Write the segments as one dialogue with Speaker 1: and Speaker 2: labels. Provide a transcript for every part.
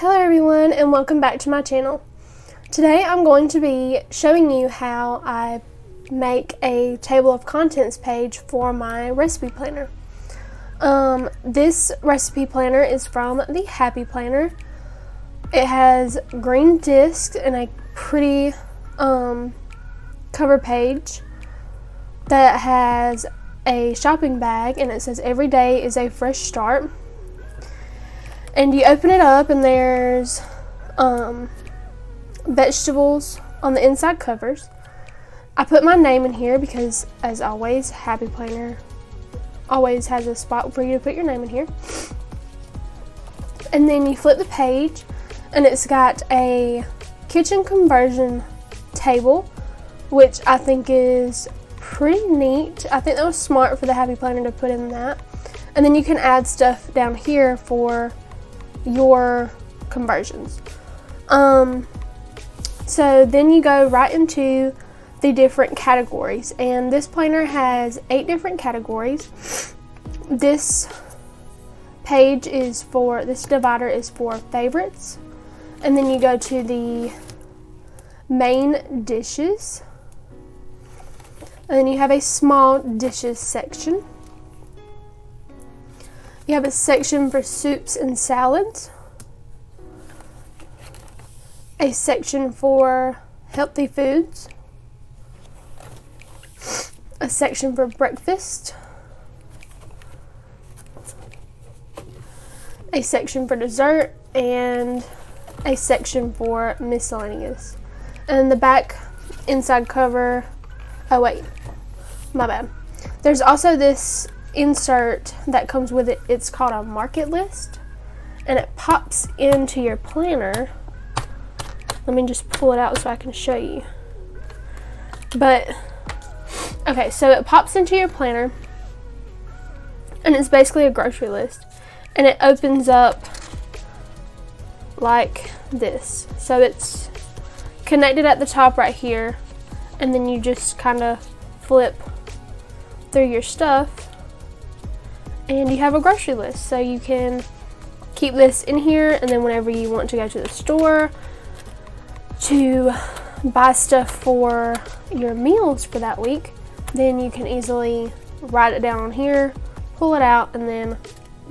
Speaker 1: Hello everyone and welcome back to my channel. Today I'm going to be showing you how I make a table of contents page for my recipe planner. This recipe planner is from the Happy Planner. It has green discs and a pretty cover page that has a shopping bag, and it says every day is a fresh start. And you open it up and there's vegetables on the inside covers. I put my name in here because, as always, Happy Planner always has a spot for you to put your name in here. And then you flip the page and it's got a kitchen conversion table, which I think is pretty neat. I think that was smart for the Happy Planner to put in that. And then you can add stuff down here for your conversions. So then you go right into the different categories, and this planner has 8 different categories. This divider is for favorites, and then you go to the main dishes, and then you have a small dishes section. You have a section for soups and salads, a section for healthy foods, a section for breakfast, a section for dessert, and a section for miscellaneous. And the back inside cover, oh wait, my bad. There's also this insert that comes with it. It's called a market list, and it pops into your planner. Let me just pull it out so I can show you. Okay, so it pops into your planner and it's basically a grocery list, and it opens up like this. So it's connected at the top right here, and then you just kind of flip through your stuff and you have a grocery list. So you can keep this in here, and then whenever you want to go to the store to buy stuff for your meals for that week, then you can easily write it down on here, pull it out, and then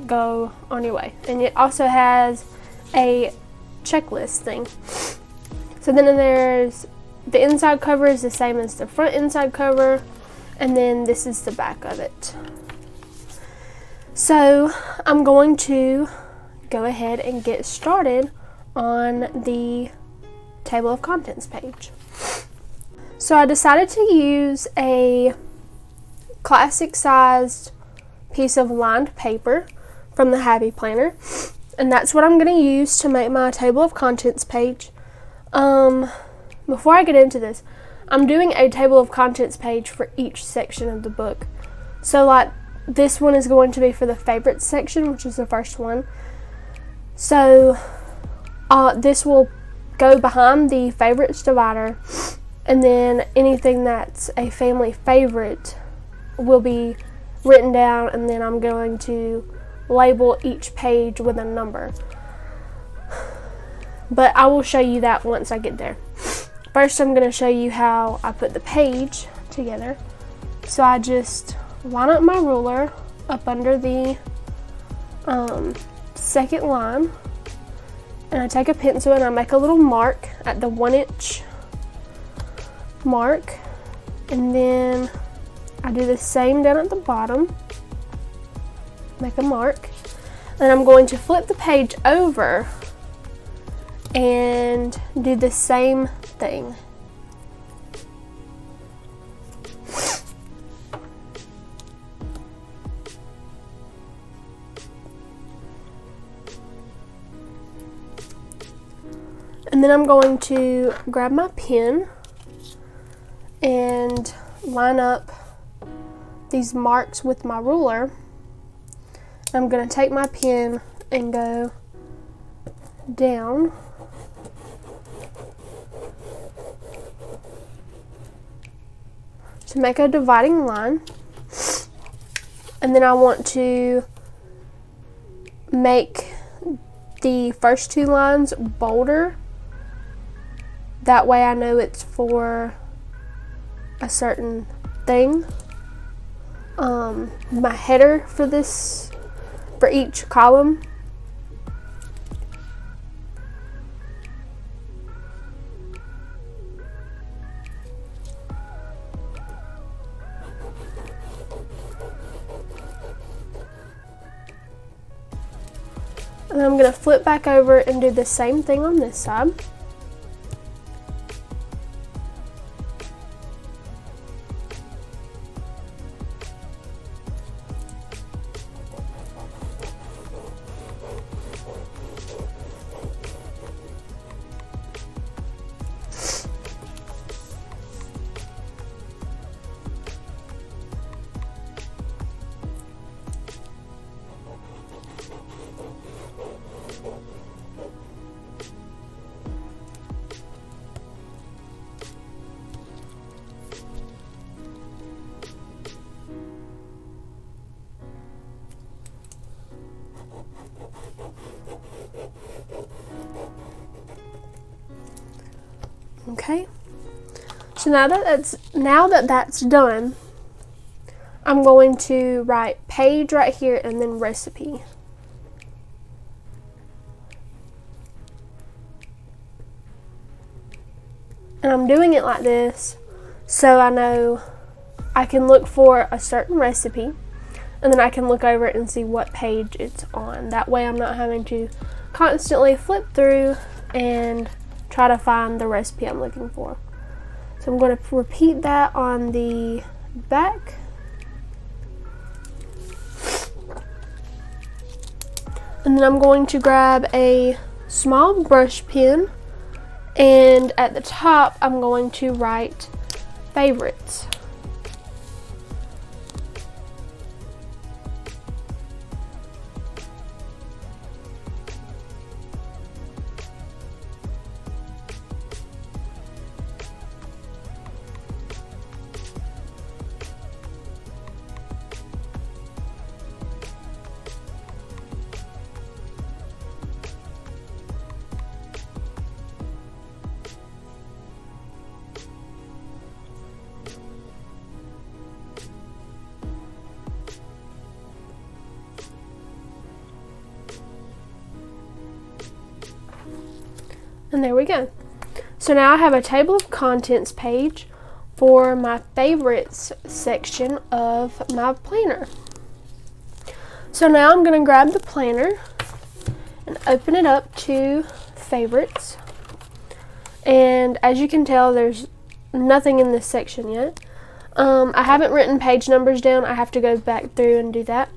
Speaker 1: go on your way. And it also has a checklist thing. So then there's the inside cover is the same as the front inside cover, and then this is the back of it. So I'm going to go ahead and get started on the table of contents page. So I decided to use a classic sized piece of lined paper from the Happy Planner, and that's what I'm going to use to make my table of contents page. Before I get into this, I'm doing a table of contents page for each section of the book. So like this one is going to be for the favorites section, which is the first one. So this will go behind the favorites divider, and then anything that's a family favorite will be written down, and then I'm going to label each page with a number. But I will show you that once I get there. First, I'm going to show you how I put the page together. So I just line up my ruler up under the second line, and I take a pencil and I make a little mark at the 1-inch mark, and then I do the same down at the bottom, make a mark. Then I'm going to flip the page over and do the same thing. And then I'm going to grab my pen and line up these marks with my ruler. I'm going to take my pen and go down to make a dividing line. And then I want to make the first two lines bolder. That way I know it's for a certain thing. My header for each column. And I'm going to flip back over and do the same thing on this side. Okay, so now that that's done, I'm going to write page right here and then recipe. And I'm doing it like this so I know I can look for a certain recipe and then I can look over it and see what page it's on. That way I'm not having to constantly flip through and try to find the recipe I'm looking for. So I'm going to repeat that on the back. And then I'm going to grab a small brush pen, and at the top I'm going to write favorites. And there we go. So now I have a table of contents page for my favorites section of my planner. So now I'm going to grab the planner and open it up to favorites. And as you can tell, there's nothing in this section yet. I haven't written page numbers down. I have to go back through and do that.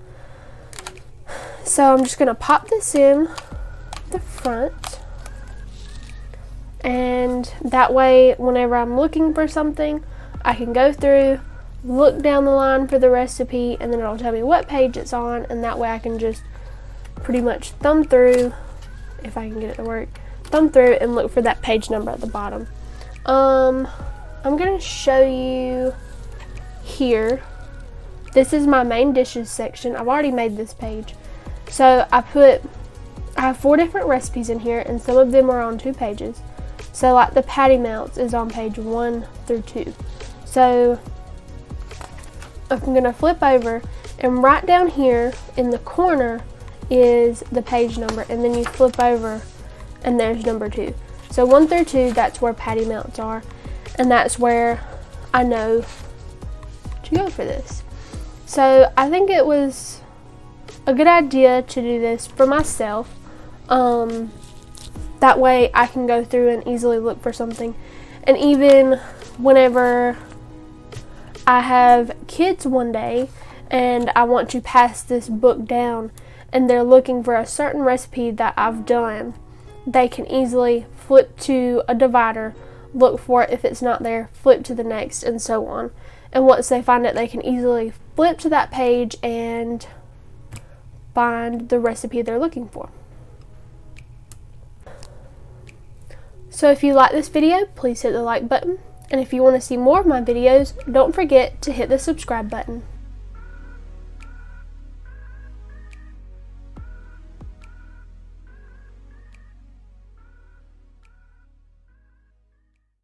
Speaker 1: So I'm just going to pop this in the front. And that way, whenever I'm looking for something, I can go through, look down the line for the recipe, and then it'll tell me what page it's on, and that way I can just pretty much thumb through, if I can get it to work, thumb through and look for that page number at the bottom. I'm going to show you here. This is my main dishes section. I've already made this page. So I have 4 different recipes in here, and some of them are on 2 pages. So like the patty melts is on page 1 through 2. So I'm going to flip over, and right down here in the corner is the page number, and then you flip over and there's number 2. So 1 through 2, that's where patty melts are, and that's where I know to go for this. So I think it was a good idea to do this for myself. That way I can go through and easily look for something. And even whenever I have kids one day and I want to pass this book down and they're looking for a certain recipe that I've done, they can easily flip to a divider, look for it. If it's not there, flip to the next, and so on. And once they find it, they can easily flip to that page and find the recipe they're looking for. So if you like this video, please hit the like button. And if you want to see more of my videos, don't forget to hit the subscribe button.